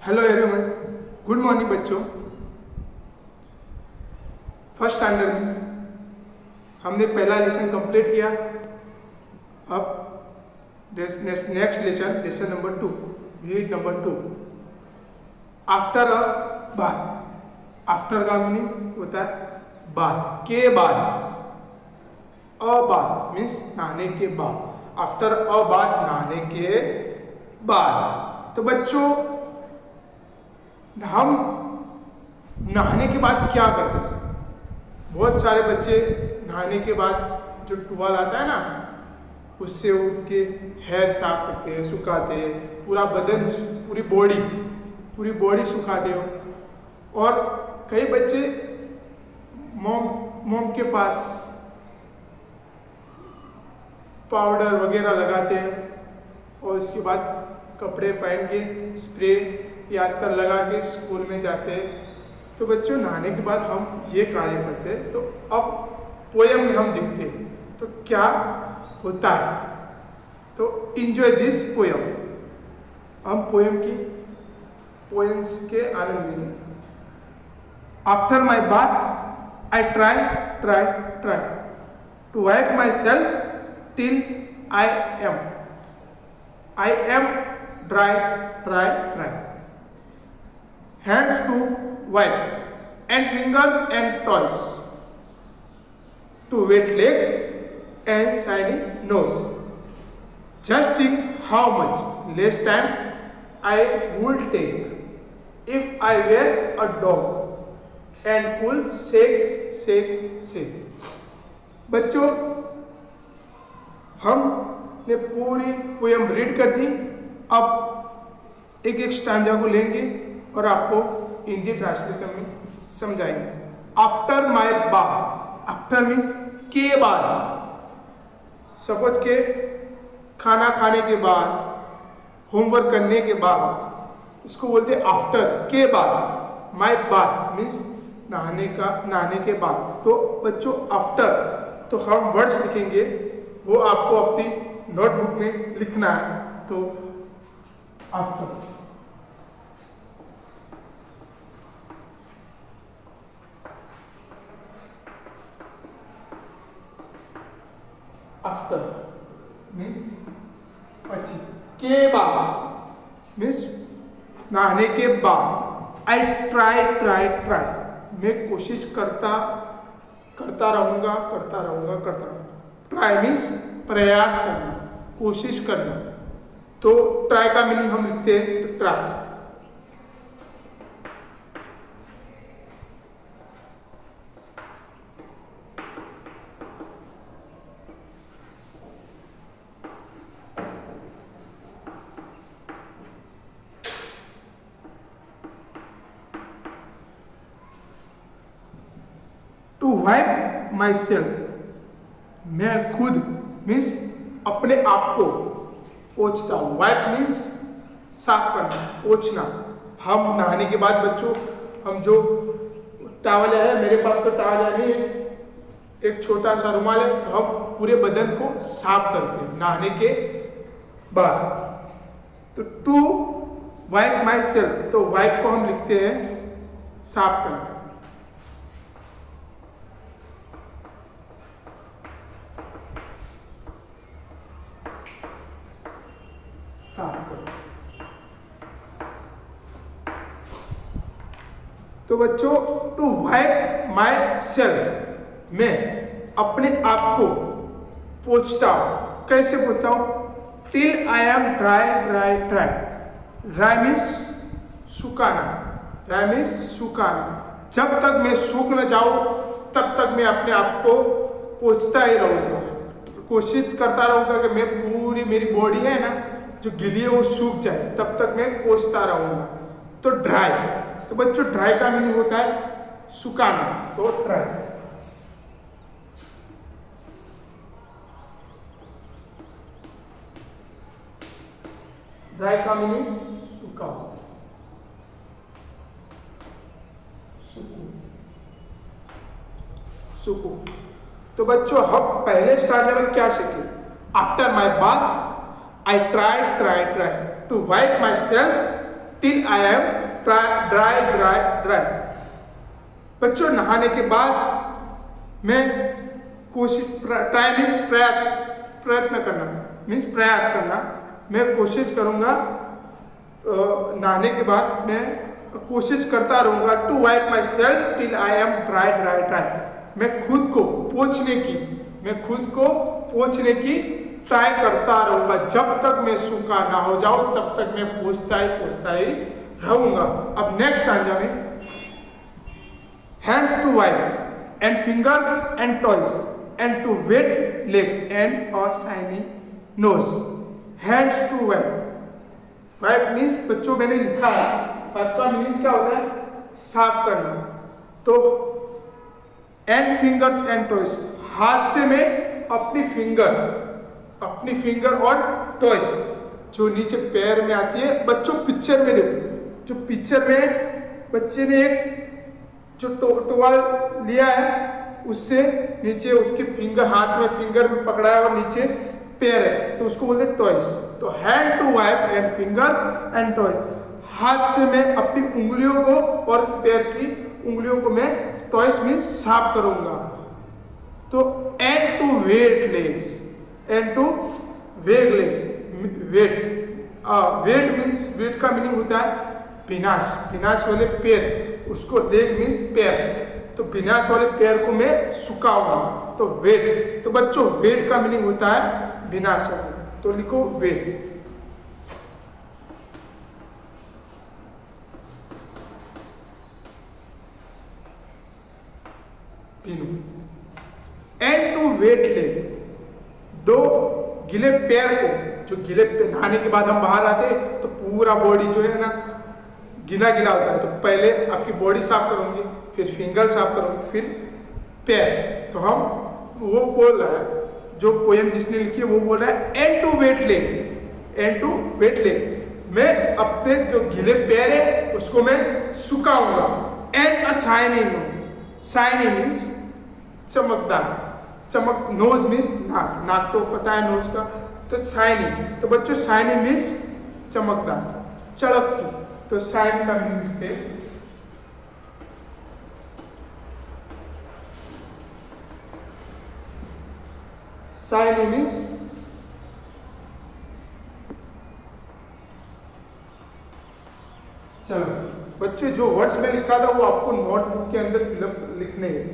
Hello everyone, good morning बच्चों। First standard में हमने पहला लेसन कंप्लीट किया। अब next lesson number 2, unit number 2, after a bath. After का मीनिंग होता है बाथ, के बाद। अ बाथ मीन्स नहाने के बाद। आफ्टर अ बाथ, नहाने के बाद। तो बच्चों, हम नहाने के बाद क्या करते हैं? बहुत सारे बच्चे नहाने के बाद जो टुवाल आता है ना, उससे उनके हेयर साफ करते हैं, सुखाते हैं, पूरा बदन, पूरी बॉडी सुखाते हो। और कई बच्चे मोम के पास पाउडर वगैरह लगाते हैं और उसके बाद कपड़े पहन के स्प्रे या अत्तर लगा के स्कूल में जाते हैं। तो बच्चों, नहाने के बाद हम ये कार्य करते हैं। तो अब पोयम में हम दिखते हैं तो क्या होता है, तो इंजॉय दिस पोयम। हम पोएम्स के आनंद लेंगे। After my bath I try to wipe myself till I am dry hands to wipe and fingers and toes to wet legs and shiny nose. Just think how much less time I would take if I were a dog and could shake. बच्चों, हमने पूरी poem read कर दी। अब एक stanza को लेंगे और आपको हिंदी ट्रांसलेशन में समझाएंगे। After my bath, after means के बाद। सपोज के खाना खाने के बाद, होमवर्क करने के बाद, इसको बोलते हैं आफ्टर, के बाद। माई बाथ मीन्स नहाने के बाद। तो बच्चों, आफ्टर तो हम वर्ड्स लिखेंगे, वो आपको अपनी नोटबुक में लिखना है। तो आफ्टर, आफ्टर मीन्स पची, के बाद मीन्स नहाने के बाद। आई ट्राई मैं कोशिश करता रहूंगा। ट्राई मीन्स प्रयास करना, कोशिश करना। तो ट्राई का मीनिंग हम लिखते हैं तो try. To wipe myself, मैं खुद मीन्स अपने आप को पोंछता हूँ। वाइप मीन्स साफ करना, पोंछना। हम नहाने के बाद बच्चों, हम जो टॉवल है, मेरे पास तो टॉवल नहीं है, एक छोटा सा रुमाल है, तो हम पूरे बदन को साफ करते हैं नहाने के बाद। तो टू वाइप माई सेल्फ, तो वाइप को हम लिखते हैं साफ करना। साफ करो। तो बच्चों, टू वाइप माई सेल्फ, मैं अपने आप को पोंछता हूं। कैसे पोंछता हूं? Till I am dry means सुखाना। जब तक मैं सूख न जाऊं, तब तक मैं अपने आप को पोंछता ही रहूंगा। कोशिश करता रहूंगा कि मैं पूरी, मेरी बॉडी है ना जो गिली है, वो सूख जाए, तब तक मैं पोंछता रहूंगा। तो ड्राई, तो बच्चों ड्राई का मीनिंग होता है सुखाना। तो ड्राई, ड्राई का मीनिंग सूखा, सुकू। तो बच्चों, हम पहले स्टांजा में क्या सीखे? After my bath I tried to wipe myself till I am dry। बच्चों नहाने के बाद मैं कोशिश, ट्राई मीन्स प्रयत्न करना, मीन्स प्रयास करना, मैं कोशिश करूंगा नहाने के बाद मैं कोशिश करता रहूंगा to wipe myself till I am dry. मैं खुद को पोंछने की ट्राई करता रहूंगा जब तक मैं सूखा ना हो जाऊं, तब तक मैं पोंछता ही रहूंगा। अब नेक्स्ट स्टैंजा में hands to wipe and fingers and toys and to wet legs and a shiny nose. Hands to wipe means बच्चों मैंने लिखा है, वाइप का मीन्स क्या होता है, साफ करना। तो एंड फिंगर्स एंड टॉयज, हाथ से मैं अपनी फिंगर और टॉयज जो नीचे पैर में आती है। बच्चों पिक्चर में देखो, जो पिक्चर में बच्चे ने एक जो टॉवल लिया है उससे नीचे उसके फिंगर, हाथ में फिंगर में पकड़ा है और नीचे पैर है, तो उसको बोलते हैं टॉयज। तो hand to wipe and fingers and toys, हाथ से मैं अपनी उंगलियों को और पैर की उंगलियों को मैं टॉयज मीन्स साफ करूंगा। तो and to wet legs, wet means, wet का मीनिंग होता है विनाश वाले पैर, उसको लेग मीन्स पैर, तो विनाश वाले पैर को मैं सुखाऊंगा, तो वेट। तो बच्चों वेट का मीनिंग होता है विनाश, तो लिखो wet. And to wet leg, दो गिले पैर को, जो गिले नहाने के बाद हम बाहर आते हैं तो पूरा बॉडी जो है ना गीला होता है, तो पहले आपकी बॉडी साफ करूंगी, फिर फिंगर साफ करूंगी, फिर पैर। तो हम वो बोल रहा है, जो पोएम जिसने लिखी है वो बोल रहा है एंड टू वेट लेग, मैं अपने जो गीले पैर है उसको मैं सुखाऊंगा। एंड अ शाइनी मीन्स चमकदार, नोज मीन्स नाक तो पता है नोज का, तो शाइनी। तो बच्चों शाइनी मीन्स चमकदार, चमकती, तो शाइनी का मीनिंग लिखते हैं। शाइनी मीन्स चलो बच्चों, जो वर्ड्स में लिखा था वो आपको नोटबुक के अंदर फिलअप लिखने हैं।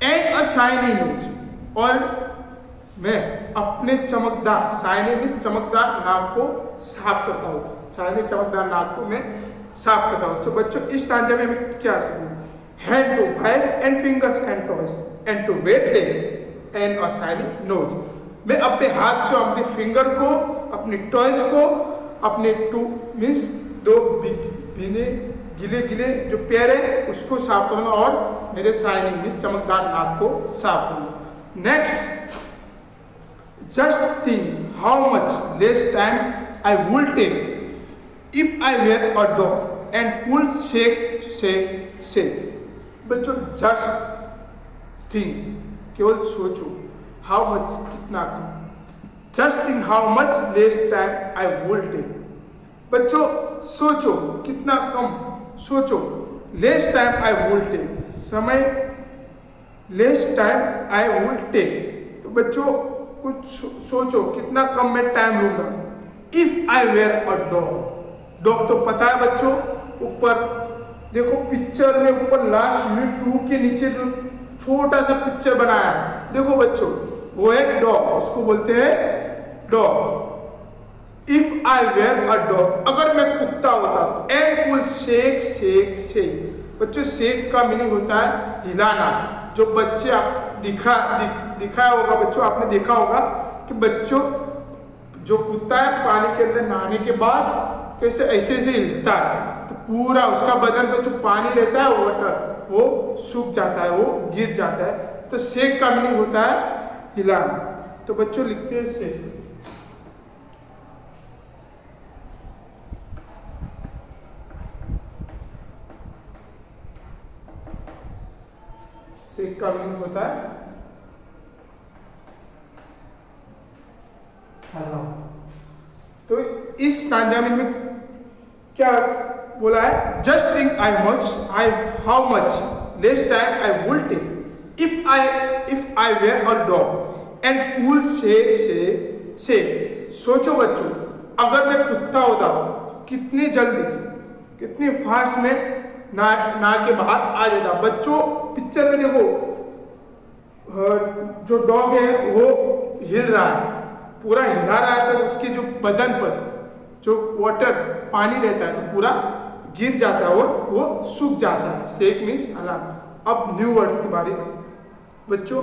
एंड अ शाइनी नोज, और मैं अपने चमकदार, शाइनी मीन्स चमकदार नाक को साफ करता हूँ, शाइनी चमकदार नाक को मैं साफ करता हूँ। तो बच्चों इस स्टैंजा में हमें क्या सीखना, hand to wipe and fingers and toys and to wet legs and a shiny nose, मैं अपने हाथ से अपने फिंगर को, अपने टॉयज को, अपने टू मीन्स दो गिले जो पैर है उसको साफ करूंगा, और मेरे शाइनिंग मीन्स चमकदार नाक को साफ करूंगा। Next, just think how much less time I will take if I were a dog and pull से। बच्चों जस्ट थिंक, केवल सोचो, हाउ मच कितना कम, just think how much less time I will take. बच्चों सोचो कितना कम सोचो, less time I will take, समय less time I will take. तो बच्चों कुछ सोचो कितना कम मैं टाइम लूंगा। If I were a dog तो पता है बच्चों, ऊपर देखो पिक्चर में ऊपर लास्ट यूनिट 2 के नीचे जो छोटा सा पिक्चर बनाया है, देखो बच्चों वो है डॉग, उसको बोलते हैं dog. If I were a dog, अगर मैं कुत्ता होता, एंड विल शेक। बच्चों शेक का मीनिंग होता है हिलाना। जो बच्चे आप दिखाया होगा बच्चों, आपने देखा होगा कि बच्चों जो कुत्ता है पानी के अंदर नहाने के बाद कैसे ऐसे हिलता है, तो पूरा उसका बदन में जो पानी रहता है वाटर वो सूख जाता है, वो गिर जाता है। तो शेक का मीनिंग होता है हिलाना। तो बच्चों लिखते हैं शेक। शेक का मीनिंग होता है हेलो। तो इस स्टांजा में हमें क्या बोला है, just think I how much less time I would take if I were a dog and cool से सोचो बच्चों, अगर मैं कुत्ता होता कितनी जल्दी कितनी फास्ट में ना के बाहर आ जाता। बच्चों पिक्चर में देखो, जो डॉग है वो हिल रहा है, पूरा हिला रहा है, तो उसके जो बदन पर जो वाटर पानी रहता है तो पूरा गिर जाता है और वो सूख जाता है। सेक मीन्स अलार्म। अब न्यू वर्ड्स की बारी बच्चों।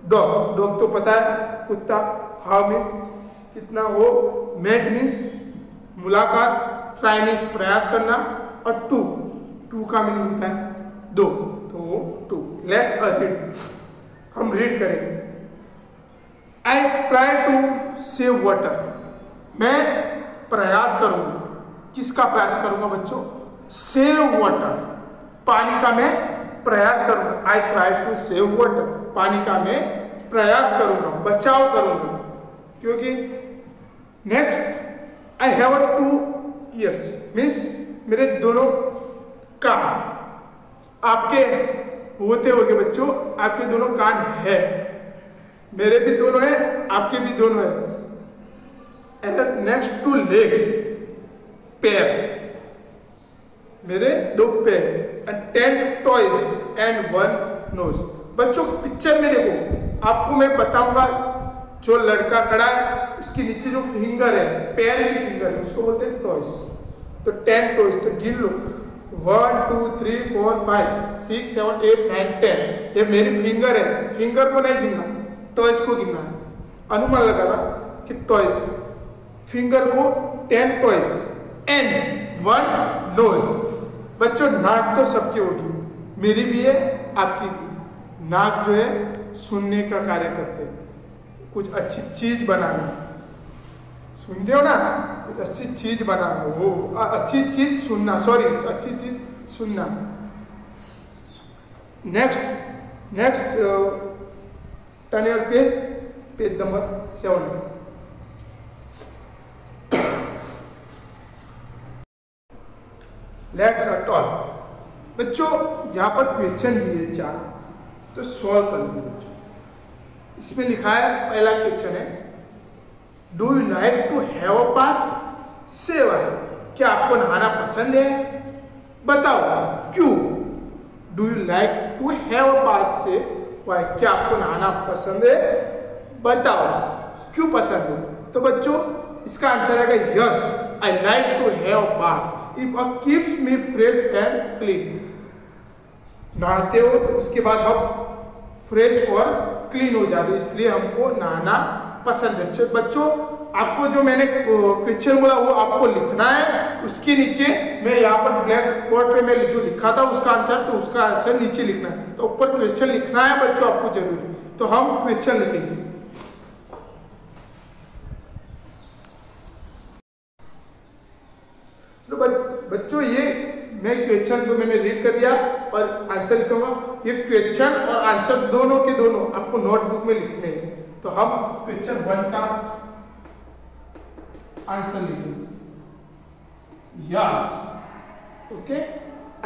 डॉग तो पता है, कुत्ता। हाउ मीन्स कितना, हो। मेट मीन्स मुलाकात, ट्राई मीन्स प्रयास करना, और टू का मीनिंग होता है दो, तो टू। लेट्स रीड, हम रीड करेंगे। I try to save water, मैं प्रयास करूंगा। किसका प्रयास करूंगा बच्चों? सेव वाटर, पानी का मैं प्रयास करूंगा। I try to save water, पानी का मैं प्रयास करूंगा, बचाव करूंगा। क्योंकि next, I have 2 ears means मेरे दोनों कान। आपके होते होंगे बच्चों, आपके दोनों कान है, मेरे भी दोनों है, आपके भी दोनों है। नेक्स्ट, 2 legs, पैर, मेरे 2 पैर। 10 toes and 1 nose। बच्चों पिक्चर में देखो, आपको मैं बताऊंगा, जो लड़का खड़ा है उसके नीचे जो फिंगर है, पैर की फिंगर है, उसको बोलते हैं टॉयज। तो 10 टॉयज, तो गिन लो, 1 2 3 4 5 6 7 8 9 10। ये मेरी फिंगर है, फिंगर को नहीं गिनना, टॉयज को गिनना है। अनुमान लगाना कि टॉयज, फिंगर को 10 टॉयज एंड 1 नोज। बच्चों नाक तो सबकी होगी, मेरी भी है, आपकी भी। नाक जो है सुनने का कार्य करते हैं, कुछ अच्छी चीज बनाना, सुनते हो ना, कुछ अच्छी चीज बनाना, वो अच्छी चीज सुनना, सॉरी अच्छी चीज सुनना। Next turn your page number 7। Let's talk. बच्चों यहाँ पर क्वेश्चन दिए 4, तो सॉल्व कर लीजिए बच्चों। इसमें लिखा है, पहला क्वेश्चन है, do you like to have a bath? Say क्या आपको नहाना पसंद है? बताओ क्यों। Do you like to have a bath say why, क्या आपको नहाना पसंद है? बताओ क्यों पसंद है। तो बच्चों इसका आंसर आएगा yes, I like to have bath if it keeps me fresh and clean. नहाते हो तो उसके बाद हम फ्रेश और क्लीन हो जाते, इसलिए हमको नहाना पसंद है। बच्चों आपको जो मैंने क्वेश्चन बोला वो आपको लिखना है, उसके नीचे मैं यहाँ पर ब्लैक बोर्ड पे मैं जो लिखा था उसका आंसर, तो उसका आंसर नीचे लिखना है। तो ऊपर क्वेश्चन लिखना है बच्चों आपको जरूरी, तो हम क्वेश्चन लिखेंगे। चलो बच्चों, ये मैं क्वेश्चन तो मैंने रीड कर दिया और आंसर लिखूंगा। ये क्वेश्चन और आंसर दोनों के दोनों आपको नोटबुक में लिखने हैं। तो हम क्वेश्चन 1 का आंसर लिखेंगे, yes. Okay,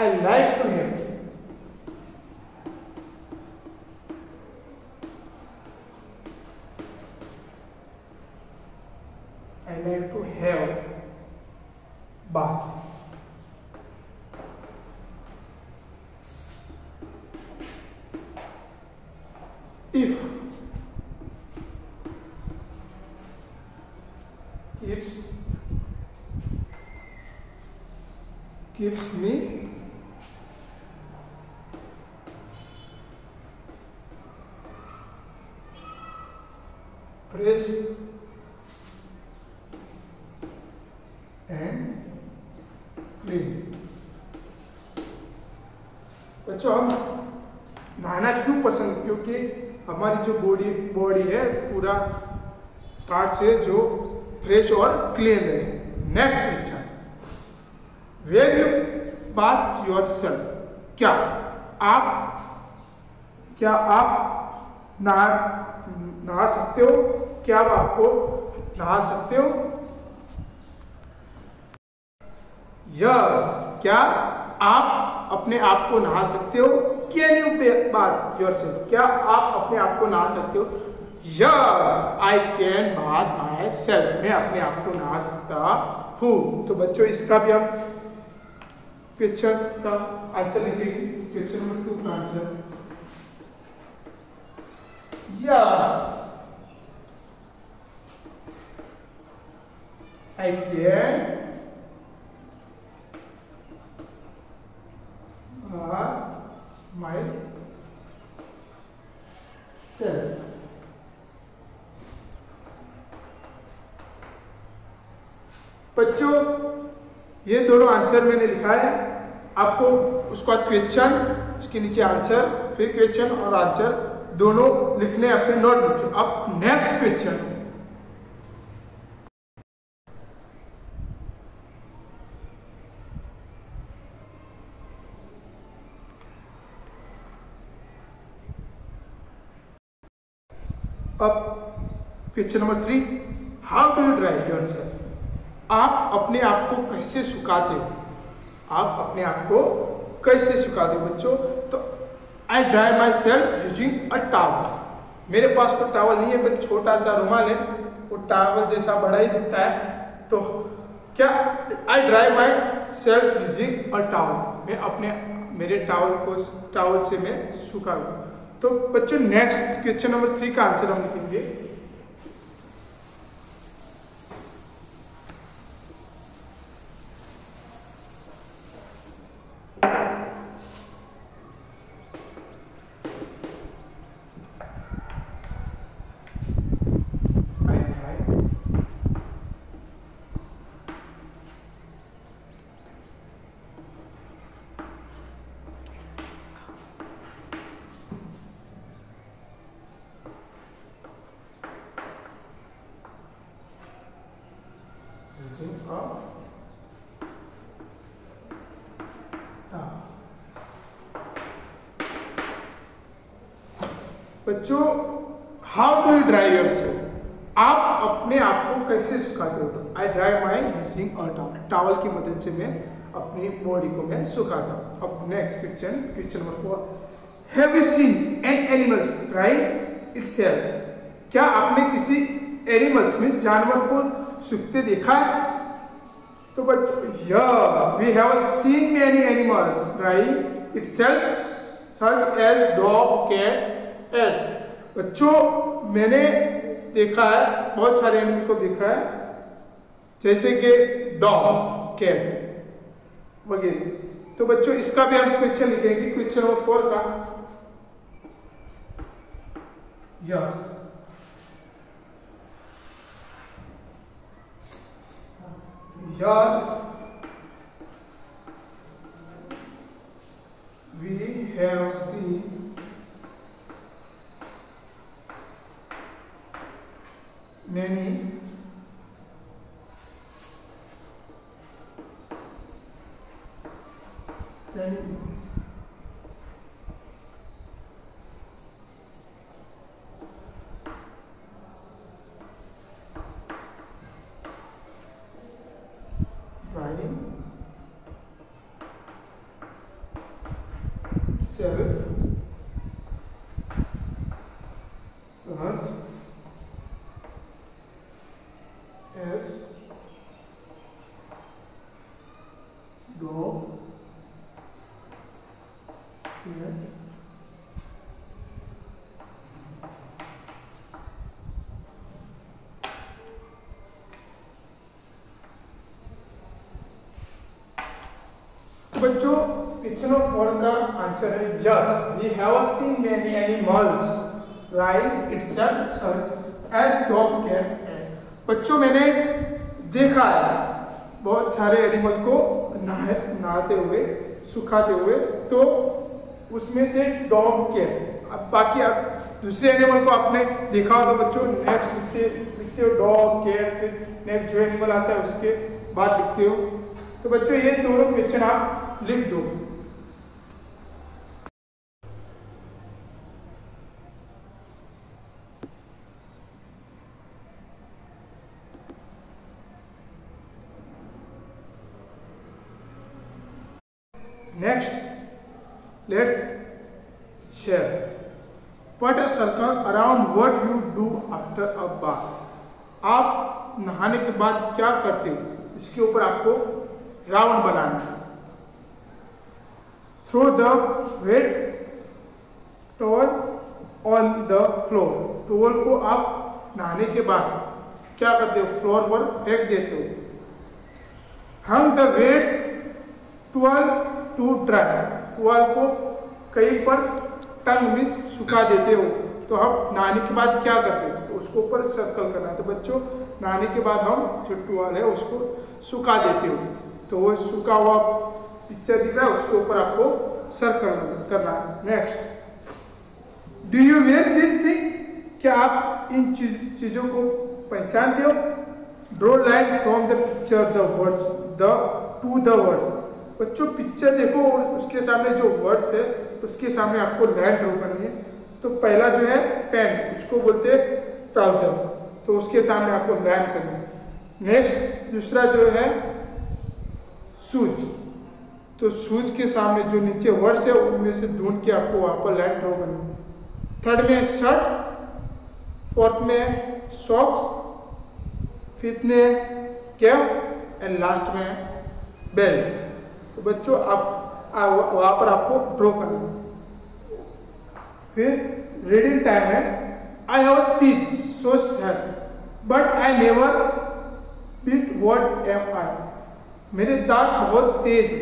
I like to have, I like to have bath। If keeps me fresh and clean। बच्चों हम नहाना क्यों पसंद, क्योंकि हमारी जो बॉडी है पूरा पार्ट से जो फ्रेश और क्लीन है। Next question, where you bath yourself, क्या आप नहा सकते हो? क्या आपको नहा सकते हो? यस, क्या आप अपने आप को नहा सकते हो? Can you bath yourself? क्या आप अपने आप को नहा सकते हो? Yes, I can bath my self. मैं अपने आप को नहा सकता हूँ। तो बच्चों इसका भी आप क्वेश्चन का आंसर लिखेंगे। क्वेश्चन नंबर 2 का answer yes, I can my self. बच्चों ये दोनों आंसर मैंने लिखा है, आपको उसका क्वेश्चन, उसके नीचे आंसर, फिर क्वेश्चन और आंसर दोनों लिखने अपने नोटबुक में। अब नेक्स्ट क्वेश्चन, अब question number 3, how do you dry yourself? आप अपने आप को कैसे सुखाते हो? आप अपने आप को कैसे सुखाते हो बच्चों? तो I dry myself using a towel. मेरे पास तो टॉवल नहीं है, बस छोटा सा रुमाल है, वो टॉवल जैसा बड़ा ही दिखता है। तो क्या I dry myself using a towel, मैं मेरे टॉवल से मैं सुखा हूँ। तो बच्चों नेक्स्ट क्वेश्चन नंबर 3 का आंसर हम लिखेंगे। बच्चों how do you dry yourself? आप अपने आप को कैसे सुखाते हो? तो I dry my using a towel, towel की मदद से मैं अपनी बॉडी को मैं सुखाता हूँ। अब next question number 4, have you seen an animals dry itself? क्या आपने किसी एनिमल्स में जानवर को सूखते देखा है? तो बच्चों yes, we have seen many animals dry itself such as dog, cat and. बच्चों मैंने देखा है, बहुत सारे एनिमल को देखा है, जैसे कि डॉग, कैट वगैरह। तो बच्चों इसका भी हम क्वेश्चन लिखेंगे, क्वेश्चन नंबर 4 का yes, yes we have seen many animals drying itself such as dog, cat, बच्चों क्वेश्चन ऑफ 4 का आंसर है yes, we have seen many animals drying itself such as dog, cat. बच्चों मैंने देखा है बहुत सारे एनिमल को नहाते हुए, सुखाते हुए, तो उसमें से डॉग, कैट। अब बाकी आप दूसरे एनिमल को आपने देखा हो तो बच्चों नेक्स्ट लिखते हो डॉग, कैट, फिर नेक्स्ट जो एनिमल आता है उसके बाद लिखते हो। तो बच्चों ये दोनों क्वेश्चन आप लिख दो। नेक्स्ट लेट्स शेयर पट a circle around what you do after a bath. आप नहाने के बाद क्या करते हो, इसके ऊपर आपको राउंड बनाना है। Throw the wet towel on the floor. Towel को आप नहाने के बाद क्या करते हो, फ्लोर पर फेंक देते हो। Hang the wet towel to dry. Towel को कहीं पर टंग में सुखा देते हो। तो हम नहाने के बाद क्या करते हैं, तो उसको ऊपर सर्कल करना है। तो बच्चों नहाने के बाद हम जो टॉवल है उसको सुखा देते हो, तो वो सूखा हुआ पिक्चर दिख रहा है, उसके ऊपर आपको सर्कल करना है। Next, do you wear this thing. क्या आप इन चीजों को पहचानते हो। Draw line from the picture the words the to the words. बच्चों पिक्चर देखो और उसके सामने जो वर्ड्स है उसके सामने आपको लाइन ड्रॉ करनी है। तो पहला जो है पैंट, उसको बोलते हैं ट्राउजर, तो उसके सामने आपको लाइन करनी है। नेक्स्ट दूसरा जो है शूज, तो शूज के सामने जो नीचे वर्ड्स है उनमें से ढूंढ के आपको वहां पर लाइन ड्रॉ करनी है। थर्ड में शर्ट, फोर्थ में सॉक्स, फिफ्थ में कैप एंड लास्ट में बेल्ट। तो बच्चों आप वहां पर आपको ड्रॉ करना है। फिर रीडिंग टाइम है। I have teeth so sharp but I never beat what am I. मेरे दांत बहुत तेज है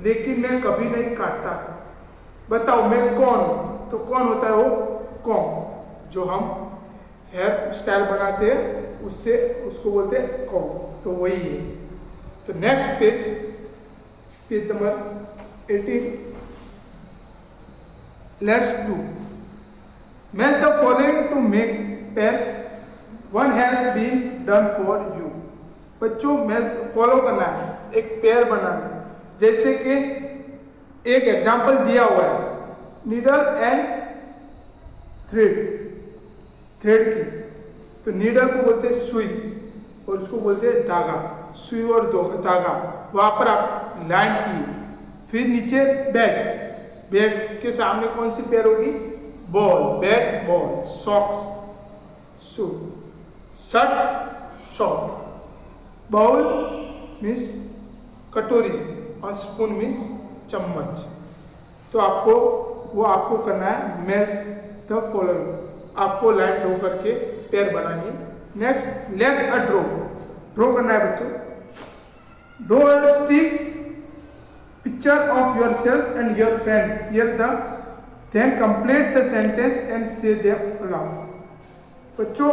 लेकिन मैं कभी नहीं काटता। बताओ मैं कौन हूं। तो कौन होता है वो कॉम, जो हम हेयर स्टाइल बनाते हैं उससे उसको बोलते हैं कॉम, तो वही है। तो next page number 18, let's do match the following to make pairs, one has been done for you. बच्चों मैच फॉलो करना है, एक पेयर बनाना है। जैसे कि एक एग्जांपल दिया हुआ है, नीडल एंड थ्रेड की। तो नीडल को बोलते हैं सुई और उसको बोलते हैं धागा। सुई और धागा, वहां पर आप लाइन की। फिर नीचे बैट के सामने कौन सी पेयर होगी, ball, bat ball, socks shoe, shirt short, bowl means कटोरी और स्पून मीन्स चम्मच। तो आपको करना है मैच द फॉलोइंग, आपको लाइन ड्रॉ करके पेयर बनानी है। नेक्स्ट लेट्स अ ड्रॉ करना है बच्चों। Draw a sticks picture of yourself and your friend here the then complete the sentence and say them aloud. बच्चों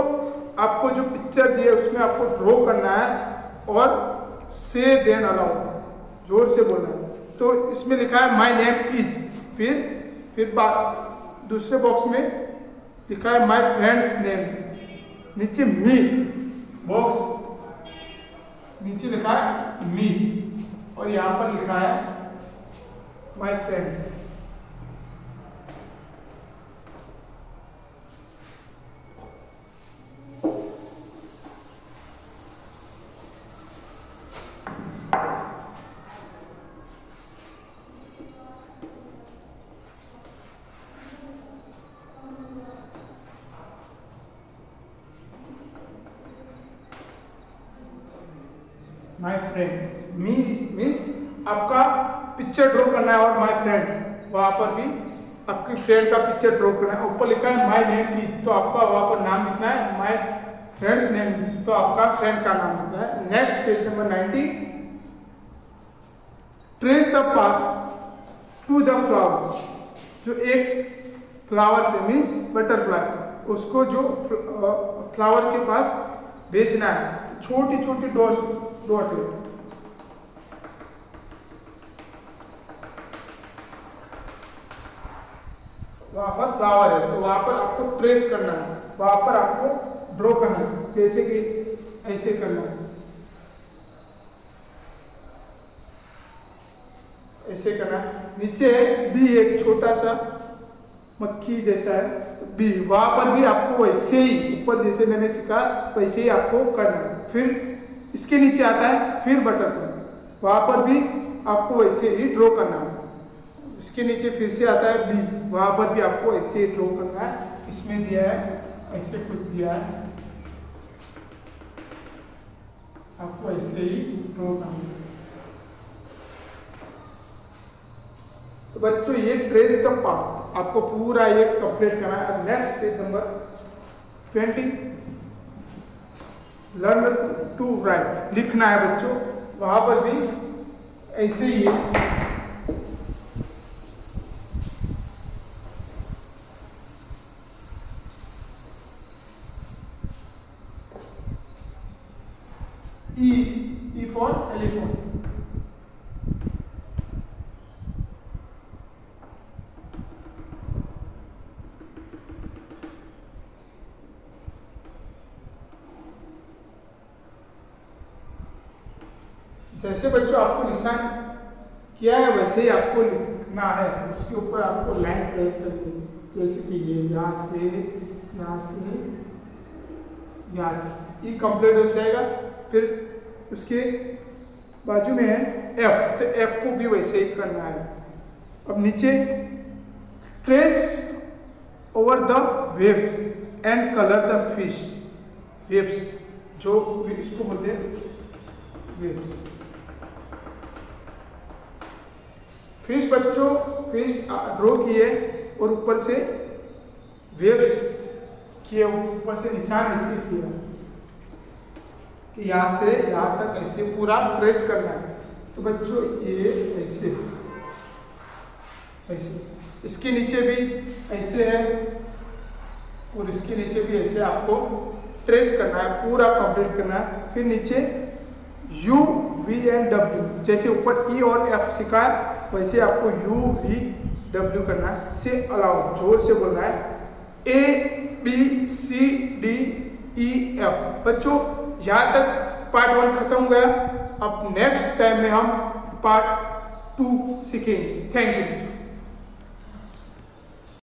आपको जो पिक्चर दी है उसमें आपको ड्रॉ करना है और से देन अलाउड जोर से बोलना है। तो इसमें लिखा है माय नेम इज, फिर दूसरे बॉक्स में लिखा है माय फ्रेंड्स नेम, नीचे मी, बॉक्स नीचे लिखा है मी और यहां पर लिखा है my friend. My friend means आपका पिक्चर ड्रॉ करना है और माय फ्रेंड वहां पर भी आपकी फ्रेंड का पिक्चर ड्रॉ करना है। ऊपर लिखा है माय नेम इज, तो आपका वहां पर नाम लिखना है। माय फ्रेंड्स नेम इज, तो आपका फ्रेंड का नाम लिखना है। Next page number 90, trace the path to the flowers. जो एक फ्लावर से मीन्स बटरफ्लाई, उसको जो फ्लावर के पास भेजना है, छोटी छोटी डॉट है। वहां पर फ्लावर है तो वहां पर आपको ट्रेस करना है, वहां पर आपको ड्रॉ करना है। जैसे कि ऐसे करना है, ऐसे करना है। नीचे है बी, एक छोटा सा मक्खी जैसा है, तो बी वहां पर भी आपको वैसे ही ऊपर जैसे मैंने सिखा वैसे ही आपको करना है। फिर इसके नीचे आता है फिर बटरफ्लाई, वहां पर भी आपको वैसे ही ड्रॉ करना है। उसके नीचे फिर से आता है बी, वहां पर भी आपको ऐसे ड्रॉ करना है। इसमें दिया है ऐसे कुछ दिया है, आपको ऐसे ही ड्रॉ करना है। तो बच्चों ये ट्रेस का पार्ट आपको पूरा ये कंप्लीट करना है। Next page number 20, learn to write, लिखना है बच्चों। वहां पर भी ऐसे ही है, E for elephant। जैसे बच्चों आपको निशान किया है वैसे ही आपको लिखना है, उसके ऊपर आपको लाइन ट्रेस करनी है। जैसे कि ये यहाँ से यहाँ, ये कंप्लीट हो जाएगा। फिर उसके बाजू में है F, तो F को भी वैसे ही करना है। अब नीचे trace over the waves and colour the fish, waves जो इसको बोलते हैं वेव्स। फिश बच्चों, फिश ड्रॉ किए और ऊपर से वेव्स किए, ऊपर से निशान ऐसे किया कि यहाँ से यहाँ तक ऐसे पूरा ट्रेस करना है। तो बच्चों ये ऐसे ऐसे, इसके नीचे भी ऐसे है और इसके नीचे भी ऐसे आपको ट्रेस करना है, पूरा कंप्लीट करना है। फिर नीचे U, V एंड W, जैसे ऊपर E और F सिखाया वैसे आपको U, V, W करना है। से अलाउड, जोर से बोलना है, A, B, C, D, E, F। बच्चों यहाँ तक पार्ट 1 खत्म हो गया। अब नेक्स्ट टाइम में हम पार्ट 2 सीखेंगे। Thank you.